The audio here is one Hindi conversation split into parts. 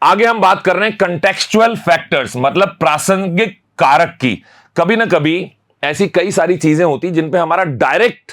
आगे हम बात कर रहे हैं कंटेक्चुअल फैक्टर्स, मतलब प्रासंगिक कारक की। कभी ना कभी ऐसी कई सारी चीजें होती जिन पे हमारा डायरेक्ट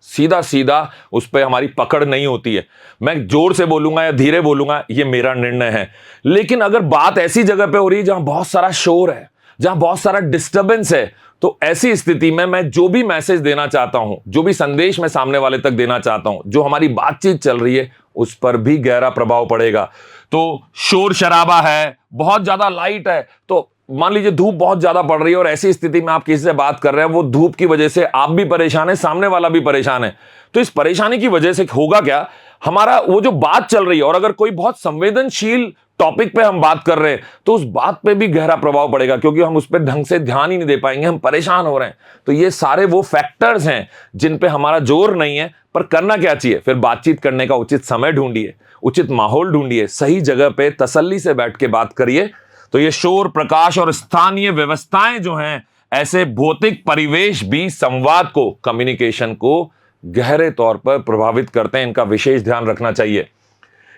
सीधा सीधा उस पर हमारी पकड़ नहीं होती है। मैं जोर से बोलूंगा या धीरे बोलूंगा ये मेरा निर्णय है, लेकिन अगर बात ऐसी जगह पे हो रही है जहां बहुत सारा शोर है, जहां बहुत सारा डिस्टर्बेंस है, तो ऐसी स्थिति में मैं जो भी मैसेज देना चाहता हूं, जो भी संदेश मैं सामने वाले तक देना चाहता हूं, जो हमारी बातचीत चल रही है, उस पर भी गहरा प्रभाव पड़ेगा। तो शोर शराबा है, बहुत ज्यादा लाइट है, तो मान लीजिए धूप बहुत ज्यादा पड़ रही है और ऐसी स्थिति में आप किसी से बात कर रहे हैं, वो धूप की वजह से आप भी परेशान है, सामने वाला भी परेशान है। तो इस परेशानी की वजह से होगा क्या, हमारा वो जो बात चल रही है, और अगर कोई बहुत संवेदनशील टॉपिक पे हम बात कर रहे हैं तो उस बात पे भी गहरा प्रभाव पड़ेगा, क्योंकि हम उस पर ढंग से ध्यान ही नहीं दे पाएंगे, हम परेशान हो रहे हैं। तो ये सारे वो फैक्टर्स हैं जिन पे हमारा जोर नहीं है। पर करना क्या चाहिए, फिर बातचीत करने का उचित समय ढूंढिए, उचित माहौल ढूंढिए, सही जगह पे तसल्ली से बैठ के बात करिए। तो ये शोर, प्रकाश और स्थानीय व्यवस्थाएं जो हैं, ऐसे भौतिक परिवेश भी संवाद को, कम्युनिकेशन को गहरे तौर पर प्रभावित करते हैं। इनका विशेष ध्यान रखना चाहिए।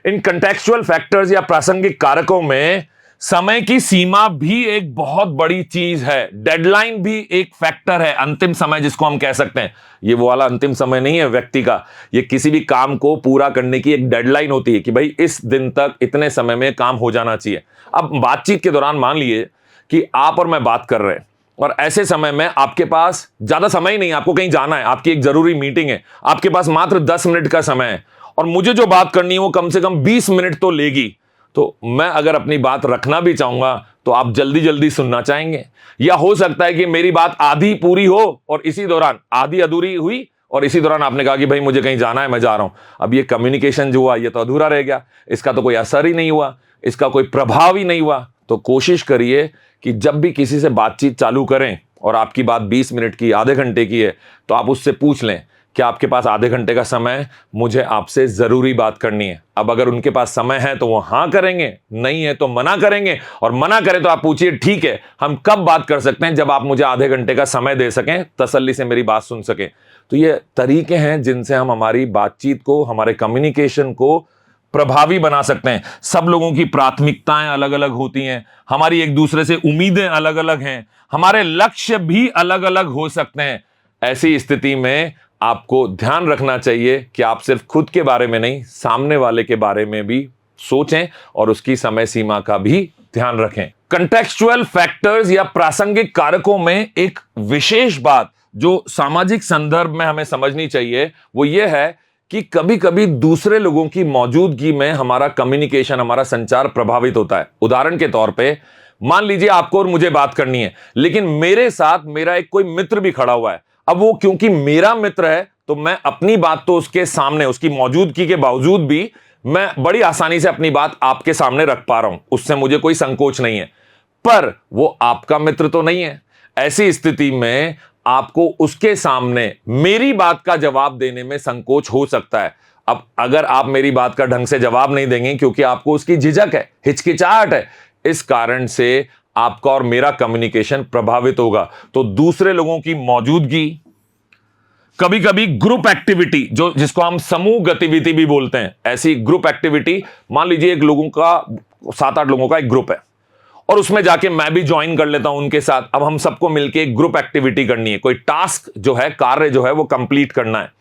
इन कंटेक्चुअल फैक्टर्स या प्रासंगिक कारकों में समय की सीमा भी एक बहुत बड़ी चीज है। डेडलाइन भी एक फैक्टर है, अंतिम समय जिसको हम कह सकते हैं। ये वो वाला अंतिम समय नहीं है व्यक्ति का, ये किसी भी काम को पूरा करने की एक डेडलाइन होती है कि भाई इस दिन तक इतने समय में काम हो जाना चाहिए। अब बातचीत के दौरान मान लीजिए कि आप और मैं बात कर रहे हैं और ऐसे समय में आपके पास ज्यादा समय ही नहीं, आपको कहीं जाना है, आपकी एक जरूरी मीटिंग है, आपके पास मात्र 10 मिनट का समय है और मुझे जो बात करनी है वो कम से कम 20 मिनट तो लेगी। तो मैं अगर अपनी बात रखना भी चाहूंगा तो आप जल्दी जल्दी सुनना चाहेंगे, या हो सकता है कि मेरी बात आधी पूरी हो और इसी दौरान आधी अधूरी हुई और इसी दौरान आपने कहा कि भाई मुझे कहीं जाना है, मैं जा रहा हूं। अब ये कम्युनिकेशन जो हुआ ये तो अधूरा रह गया, इसका तो कोई असर ही नहीं हुआ, इसका कोई प्रभाव ही नहीं हुआ। तो कोशिश करिए कि जब भी किसी से बातचीत चालू करें और आपकी बात 20 मिनट की, आधे घंटे की है, तो आप उससे पूछ लें कि आपके पास आधे घंटे का समय है, मुझे आपसे जरूरी बात करनी है। अब अगर उनके पास समय है तो वो हाँ करेंगे, नहीं है तो मना करेंगे, और मना करें तो आप पूछिए ठीक है हम कब बात कर सकते हैं, जब आप मुझे आधे घंटे का समय दे सकें, तसल्ली से मेरी बात सुन सकें। तो ये तरीके हैं जिनसे हम हमारी बातचीत को, हमारे कम्युनिकेशन को प्रभावी बना सकते हैं। सब लोगों की प्राथमिकताएं अलग अलग होती हैं, हमारी एक दूसरे से उम्मीदें अलग अलग हैं, हमारे लक्ष्य भी अलग अलग हो सकते हैं। ऐसी स्थिति में आपको ध्यान रखना चाहिए कि आप सिर्फ खुद के बारे में नहीं, सामने वाले के बारे में भी सोचें और उसकी समय सीमा का भी ध्यान रखें। कंटेक्चुअल फैक्टर्स या प्रासंगिक कारकों में एक विशेष बात जो सामाजिक संदर्भ में हमें समझनी चाहिए वो ये है कि कभी कभी दूसरे लोगों की मौजूदगी में हमारा कम्युनिकेशन, हमारा संचार प्रभावित होता है। उदाहरण के तौर पे मान लीजिए आपको और मुझे बात करनी है, लेकिन मेरे साथ मेरा एक कोई मित्र भी खड़ा हुआ है। अब वो क्योंकि मेरा मित्र है तो मैं अपनी बात तो उसके सामने, उसकी मौजूदगी के बावजूद भी मैं बड़ी आसानी से अपनी बात आपके सामने रख पा रहा हूं, उससे मुझे कोई संकोच नहीं है। पर वो आपका मित्र तो नहीं है। ऐसी स्थिति में आपको उसके सामने मेरी बात का जवाब देने में संकोच हो सकता है। अब अगर आप मेरी बात का ढंग से जवाब नहीं देंगे क्योंकि आपको उसकी झिझक है, हिचकिचाहट है, इस कारण से आपका और मेरा कम्युनिकेशन प्रभावित होगा। तो दूसरे लोगों की मौजूदगी, कभी कभी ग्रुप एक्टिविटी, जो जिसको हम समूह गतिविधि भी बोलते हैं, ऐसी ग्रुप एक्टिविटी, मान लीजिए एक लोगों का 7-8 लोगों का एक ग्रुप है और उसमें जाके मैं भी ज्वाइन कर लेता हूं उनके साथ। अब हम सबको मिलके एक ग्रुप एक्टिविटी करनी है, कोई टास्क जो है, कार्य जो है वो कंप्लीट करना है।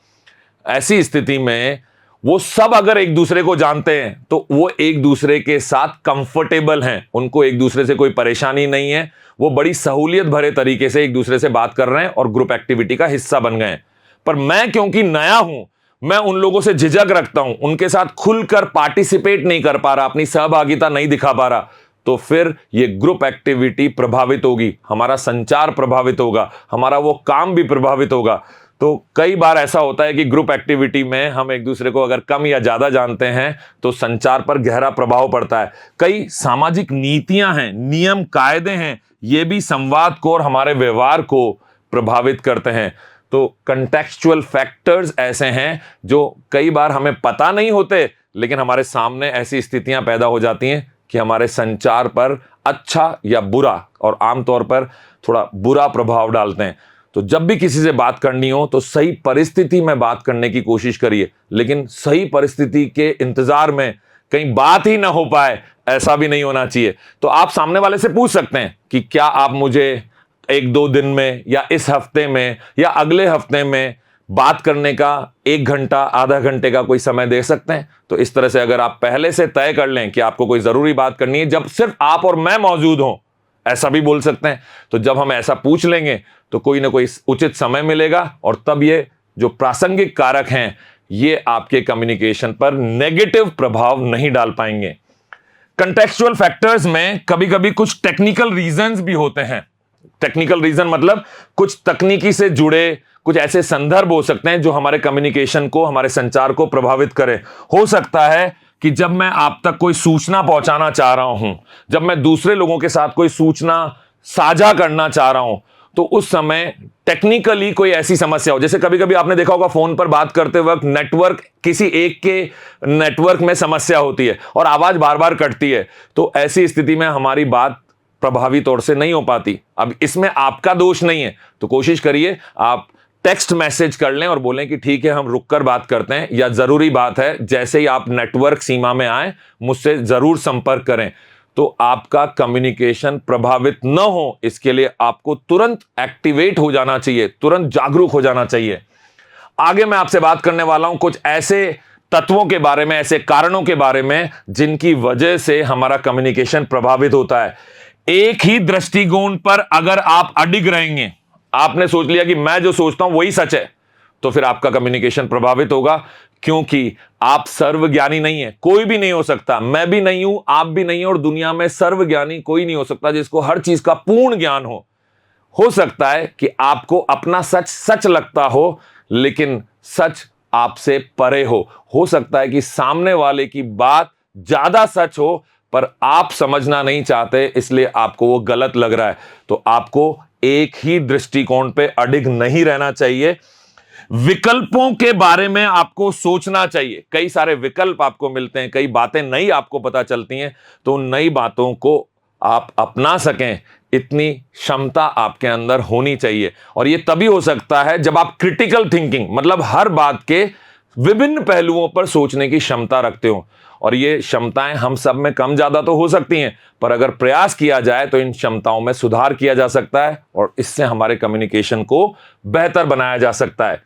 ऐसी स्थिति में वो सब अगर एक दूसरे को जानते हैं तो वो एक दूसरे के साथ कंफर्टेबल हैं, उनको एक दूसरे से कोई परेशानी नहीं है, वो बड़ी सहूलियत भरे तरीके से एक दूसरे से बात कर रहे हैं और ग्रुप एक्टिविटी का हिस्सा बन गए हैं। पर मैं क्योंकि नया हूं, मैं उन लोगों से झिझक रखता हूं, उनके साथ खुलकर पार्टिसिपेट नहीं कर पा रहा, अपनी सहभागिता नहीं दिखा पा रहा, तो फिर ये ग्रुप एक्टिविटी प्रभावित होगी, हमारा संचार प्रभावित होगा, हमारा वो काम भी प्रभावित होगा। तो कई बार ऐसा होता है कि ग्रुप एक्टिविटी में हम एक दूसरे को अगर कम या ज्यादा जानते हैं तो संचार पर गहरा प्रभाव पड़ता है। कई सामाजिक नीतियां हैं, नियम कायदे हैं, ये भी संवाद को और हमारे व्यवहार को प्रभावित करते हैं। तो कंटेक्चुअल फैक्टर्स ऐसे हैं जो कई बार हमें पता नहीं होते, लेकिन हमारे सामने ऐसी स्थितियां पैदा हो जाती हैं कि हमारे संचार पर अच्छा या बुरा, और आमतौर पर थोड़ा बुरा प्रभाव डालते हैं। तो जब भी किसी से बात करनी हो तो सही परिस्थिति में बात करने की कोशिश करिए, लेकिन सही परिस्थिति के इंतजार में कहीं बात ही ना हो पाए, ऐसा भी नहीं होना चाहिए। तो आप सामने वाले से पूछ सकते हैं कि क्या आप मुझे 1-2 दिन में या इस हफ्ते में या अगले हफ्ते में बात करने का 1 घंटा, आधा घंटे का कोई समय दे सकते हैं। तो इस तरह से अगर आप पहले से तय कर लें कि आपको कोई जरूरी बात करनी है, जब सिर्फ आप और मैं मौजूद हों, ऐसा भी बोल सकते हैं। तो जब हम ऐसा पूछ लेंगे तो कोई ना कोई उचित समय मिलेगा, और तब ये जो प्रासंगिक कारक हैं ये आपके कम्युनिकेशन पर नेगेटिव प्रभाव नहीं डाल पाएंगे। कंटेक्चुअल फैक्टर्स में कभी कभी कुछ टेक्निकल रीजंस भी होते हैं। टेक्निकल रीजन मतलब कुछ तकनीकी से जुड़े कुछ ऐसे संदर्भ हो सकते हैं जो हमारे कम्युनिकेशन को, हमारे संचार को प्रभावित करें। हो सकता है कि जब मैं आप तक कोई सूचना पहुंचाना चाह रहा हूं, जब मैं दूसरे लोगों के साथ कोई सूचना साझा करना चाह रहा हूं, तो उस समय टेक्निकली कोई ऐसी समस्या हो, जैसे कभी कभी आपने देखा होगा फोन पर बात करते वक्त नेटवर्क, किसी एक के नेटवर्क में समस्या होती है और आवाज बार बार कटती है। तो ऐसी स्थिति में हमारी बात प्रभावी तौर से नहीं हो पाती। अब इसमें आपका दोष नहीं है, तो कोशिश करिए आप टेक्स्ट मैसेज कर लें और बोलें कि ठीक है, हम रुककर बात करते हैं, या जरूरी बात है जैसे ही आप नेटवर्क सीमा में आए मुझसे जरूर संपर्क करें। तो आपका कम्युनिकेशन प्रभावित न हो, इसके लिए आपको तुरंत एक्टिवेट हो जाना चाहिए, तुरंत जागरूक हो जाना चाहिए। आगे मैं आपसे बात करने वाला हूं कुछ ऐसे तत्वों के बारे में, ऐसे कारणों के बारे में जिनकी वजह से हमारा कम्युनिकेशन प्रभावित होता है। एक ही दृष्टिकोण पर अगर आप अडिग रहेंगे, आपने सोच लिया कि मैं जो सोचता हूं वही सच है, तो फिर आपका कम्युनिकेशन प्रभावित होगा, क्योंकि आप सर्वज्ञानी नहीं है। कोई भी नहीं हो सकता, मैं भी नहीं हूं, आप भी नहीं हो, और दुनिया में सर्वज्ञानी कोई नहीं हो सकता जिसको हर चीज का पूर्ण ज्ञान हो। हो सकता है कि आपको अपना सच सच लगता हो, लेकिन सच आपसे परे हो सकता है कि सामने वाले की बात ज्यादा सच हो, पर आप समझना नहीं चाहते, इसलिए आपको वो गलत लग रहा है। तो आपको एक ही दृष्टिकोण पे अडिग नहीं रहना चाहिए। विकल्पों के बारे में आपको सोचना चाहिए। कई सारे विकल्प आपको मिलते हैं, कई बातें नई आपको पता चलती हैं, तो उन नई बातों को आप अपना सकें, इतनी क्षमता आपके अंदर होनी चाहिए। और यह तभी हो सकता है जब आप क्रिटिकल थिंकिंग, मतलब हर बात के विभिन्न पहलुओं पर सोचने की क्षमता रखते हो। और ये क्षमताएं हम सब में कम ज्यादा तो हो सकती हैं, पर अगर प्रयास किया जाए तो इन क्षमताओं में सुधार किया जा सकता है और इससे हमारे कम्युनिकेशन को बेहतर बनाया जा सकता है।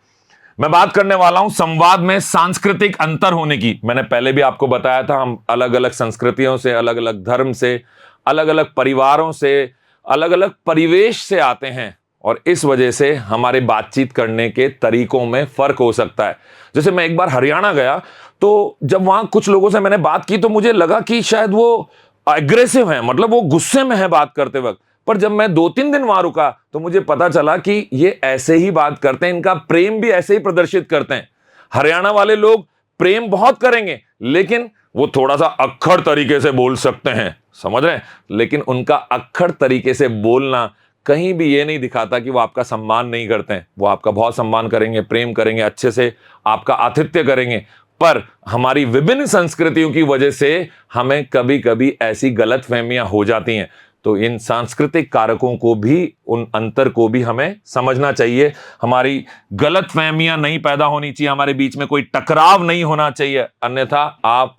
मैं बात करने वाला हूं संवाद में सांस्कृतिक अंतर होने की। मैंने पहले भी आपको बताया था, हम अलग अलग संस्कृतियों से, अलग अलग धर्म से, अलग अलग परिवारों से, अलग अलग परिवेश से आते हैं, और इस वजह से हमारे बातचीत करने के तरीकों में फर्क हो सकता है। जैसे मैं एक बार हरियाणा गया, तो जब वहां कुछ लोगों से मैंने बात की तो मुझे लगा कि शायद वो एग्रेसिव हैं, मतलब वो गुस्से में है बात करते वक्त। पर जब मैं 2-3 दिन वहां रुका तो मुझे पता चला कि ये ऐसे ही बात करते हैं, इनका प्रेम भी ऐसे ही प्रदर्शित करते हैं। हरियाणा वाले लोग प्रेम बहुत करेंगे, लेकिन वो थोड़ा सा अक्खड़ तरीके से बोल सकते हैं, समझ रहे हैं? लेकिन उनका अक्खड़ तरीके से बोलना कहीं भी ये नहीं दिखाता कि वो आपका सम्मान नहीं करते हैं। वो आपका बहुत सम्मान करेंगे, प्रेम करेंगे, अच्छे से आपका आतिथ्य करेंगे। पर हमारी विभिन्न संस्कृतियों की वजह से हमें कभी कभी ऐसी गलतफहमियां हो जाती हैं। तो इन सांस्कृतिक कारकों को भी, उन अंतर को भी हमें समझना चाहिए। हमारी गलतफहमियां नहीं पैदा होनी चाहिए, हमारे बीच में कोई टकराव नहीं होना चाहिए, अन्यथा आप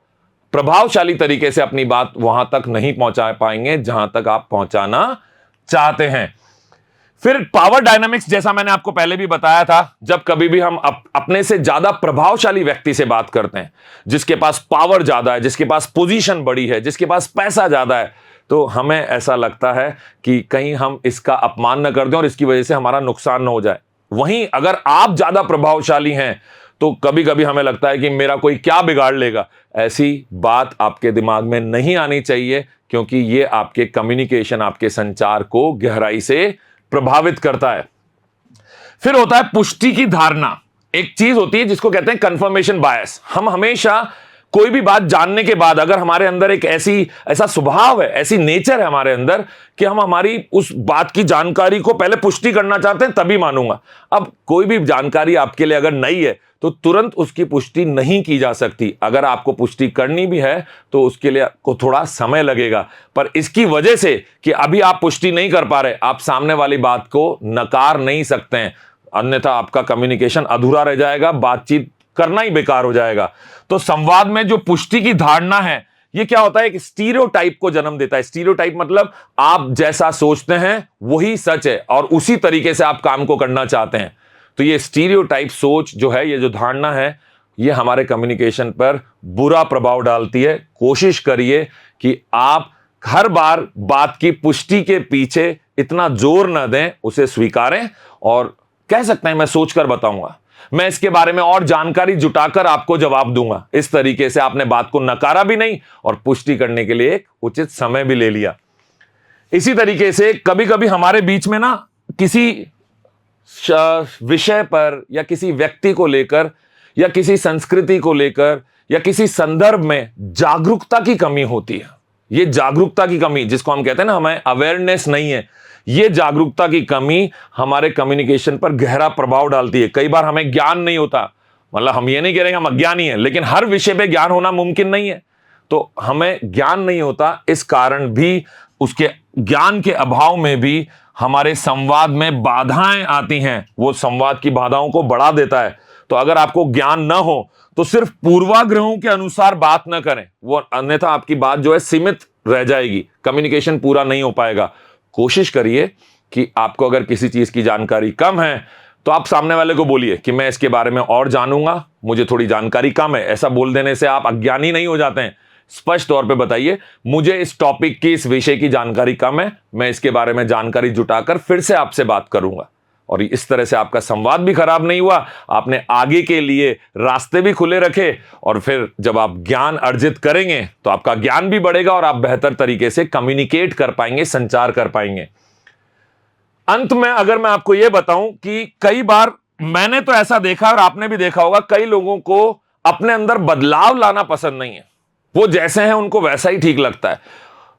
प्रभावशाली तरीके से अपनी बात वहां तक नहीं पहुंचा पाएंगे जहां तक आप पहुंचाना चाहते हैं। फिर पावर डायनामिक्स, जैसा मैंने आपको पहले भी बताया था, जब कभी भी हम अपने से ज्यादा प्रभावशाली व्यक्ति से बात करते हैं, जिसके पास पावर ज्यादा है, जिसके पास पोजीशन बड़ी है, जिसके पास पैसा ज्यादा है, तो हमें ऐसा लगता है कि कहीं हम इसका अपमान न कर दें और इसकी वजह से हमारा नुकसान न हो जाए। वहीं अगर आप ज्यादा प्रभावशाली हैं तो कभी कभी हमें लगता है कि मेरा कोई क्या बिगाड़ लेगा। ऐसी बात आपके दिमाग में नहीं आनी चाहिए, क्योंकि ये आपके कम्युनिकेशन, आपके संचार को गहराई से प्रभावित करता है। फिर होता है पुष्टि की धारणा। एक चीज होती है जिसको कहते हैं कंफर्मेशन बायस। हम हमेशा कोई भी बात जानने के बाद, अगर हमारे अंदर एक ऐसा स्वभाव है, ऐसी नेचर है हमारे अंदर कि हम हमारी उस बात की जानकारी को पहले पुष्टि करना चाहते हैं, तभी मानूंगा। अब कोई भी जानकारी आपके लिए अगर नई है तो तुरंत उसकी पुष्टि नहीं की जा सकती। अगर आपको पुष्टि करनी भी है तो उसके लिए आपको थोड़ा समय लगेगा। पर इसकी वजह से कि अभी आप पुष्टि नहीं कर पा रहे, आप सामने वाली बात को नकार नहीं सकते हैं, अन्यथा आपका कम्युनिकेशन अधूरा रह जाएगा, बातचीत करना ही बेकार हो जाएगा। तो संवाद में जो पुष्टि की धारणा है, ये क्या होता है, एक स्टीरियोटाइप को जन्म देता है। स्टीरियोटाइप मतलब आप जैसा सोचते हैं वही सच है और उसी तरीके से आप काम को करना चाहते हैं। तो ये स्टीरियोटाइप सोच जो है, ये जो धारणा है, ये हमारे कम्युनिकेशन पर बुरा प्रभाव डालती है। कोशिश करिए कि आप हर बार बात की पुष्टि के पीछे इतना जोर न दें, उसे स्वीकारें और कह सकते हैं मैं सोचकर बताऊंगा, मैं इसके बारे में और जानकारी जुटाकर आपको जवाब दूंगा। इस तरीके से आपने बात को नकारा भी नहीं और पुष्टि करने के लिए एक उचित समय भी ले लिया। इसी तरीके से कभी कभी हमारे बीच में ना किसी विषय पर या किसी व्यक्ति को लेकर या किसी संस्कृति को लेकर या किसी संदर्भ में जागरूकता की कमी होती है। ये जागरूकता की कमी, जिसको हम कहते हैं ना, हमें अवेयरनेस नहीं है, ये जागरूकता की कमी हमारे कम्युनिकेशन पर गहरा प्रभाव डालती है। कई बार हमें ज्ञान नहीं होता, मतलब हम ये नहीं कह रहे हम अज्ञानी हैं, लेकिन हर विषय पे ज्ञान होना मुमकिन नहीं है। तो हमें ज्ञान नहीं होता, इस कारण भी, उसके ज्ञान के अभाव में भी हमारे संवाद में बाधाएं आती हैं। वो संवाद की बाधाओं को बढ़ा देता है। तो अगर आपको ज्ञान ना हो तो सिर्फ पूर्वाग्रहों के अनुसार बात ना करें, वो अन्यथा आपकी बात जो है सीमित रह जाएगी, कम्युनिकेशन पूरा नहीं हो पाएगा। कोशिश करिए कि आपको अगर किसी चीज की जानकारी कम है तो आप सामने वाले को बोलिए कि मैं इसके बारे में और जानूंगा, मुझे थोड़ी जानकारी कम है। ऐसा बोल देने से आप अज्ञानी नहीं हो जाते हैं। स्पष्ट तौर पे बताइए, मुझे इस टॉपिक की, इस विषय की जानकारी कम है, मैं इसके बारे में जानकारी जुटाकर फिर से आपसे बात करूंगा। और इस तरह से आपका संवाद भी खराब नहीं हुआ, आपने आगे के लिए रास्ते भी खुले रखे, और फिर जब आप ज्ञान अर्जित करेंगे तो आपका ज्ञान भी बढ़ेगा और आप बेहतर तरीके से कम्युनिकेट कर पाएंगे, संचार कर पाएंगे। अंत में अगर मैं आपको यह बताऊं कि कई बार मैंने तो ऐसा देखा और आपने भी देखा होगा, कई लोगों को अपने अंदर बदलाव लाना पसंद नहीं है। वो जैसे हैं उनको वैसा ही ठीक लगता है,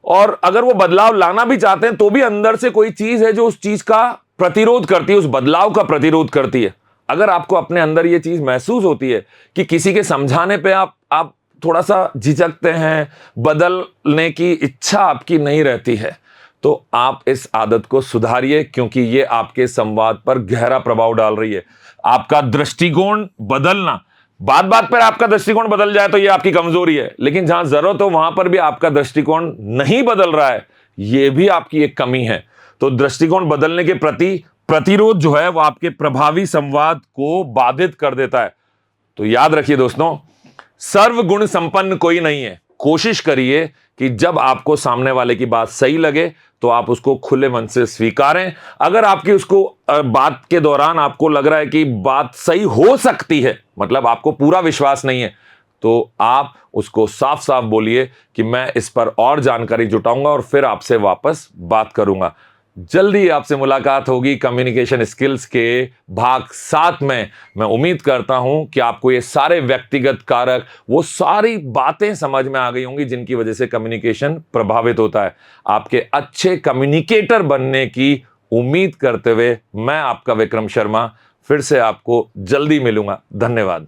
और अगर वो बदलाव लाना भी चाहते हैं तो भी अंदर से कोई चीज है जो उस चीज का प्रतिरोध करती है, उस बदलाव का प्रतिरोध करती है। अगर आपको अपने अंदर ये चीज महसूस होती है कि किसी के समझाने पे आप थोड़ा सा झिझकते हैं, बदलने की इच्छा आपकी नहीं रहती है, तो आप इस आदत को सुधारिए, क्योंकि ये आपके संवाद पर गहरा प्रभाव डाल रही है। आपका दृष्टिकोण बदलना, बात बात पर आपका दृष्टिकोण बदल जाए तो ये आपकी कमजोरी है, लेकिन जहां जरूरत हो वहां पर भी आपका दृष्टिकोण नहीं बदल रहा है, ये भी आपकी एक कमी है। तो दृष्टिकोण बदलने के प्रति प्रतिरोध जो है वो आपके प्रभावी संवाद को बाधित कर देता है। तो याद रखिए दोस्तों, सर्वगुण संपन्न कोई नहीं है। कोशिश करिए कि जब आपको सामने वाले की बात सही लगे तो आप उसको खुले मन से स्वीकारें। अगर आपकी उसको बात के दौरान आपको लग रहा है कि बात सही हो सकती है, मतलब आपको पूरा विश्वास नहीं है, तो आप उसको साफ साफ बोलिए कि मैं इस पर और जानकारी जुटाऊंगा और फिर आपसे वापस बात करूंगा। जल्दी आपसे मुलाकात होगी कम्युनिकेशन स्किल्स के भाग 7 में। मैं उम्मीद करता हूं कि आपको ये सारे व्यक्तिगत कारक, वो सारी बातें समझ में आ गई होंगी जिनकी वजह से कम्युनिकेशन प्रभावित होता है। आपके अच्छे कम्युनिकेटर बनने की उम्मीद करते हुए मैं आपका विक्रम शर्मा फिर से आपको जल्दी मिलूंगा। धन्यवाद।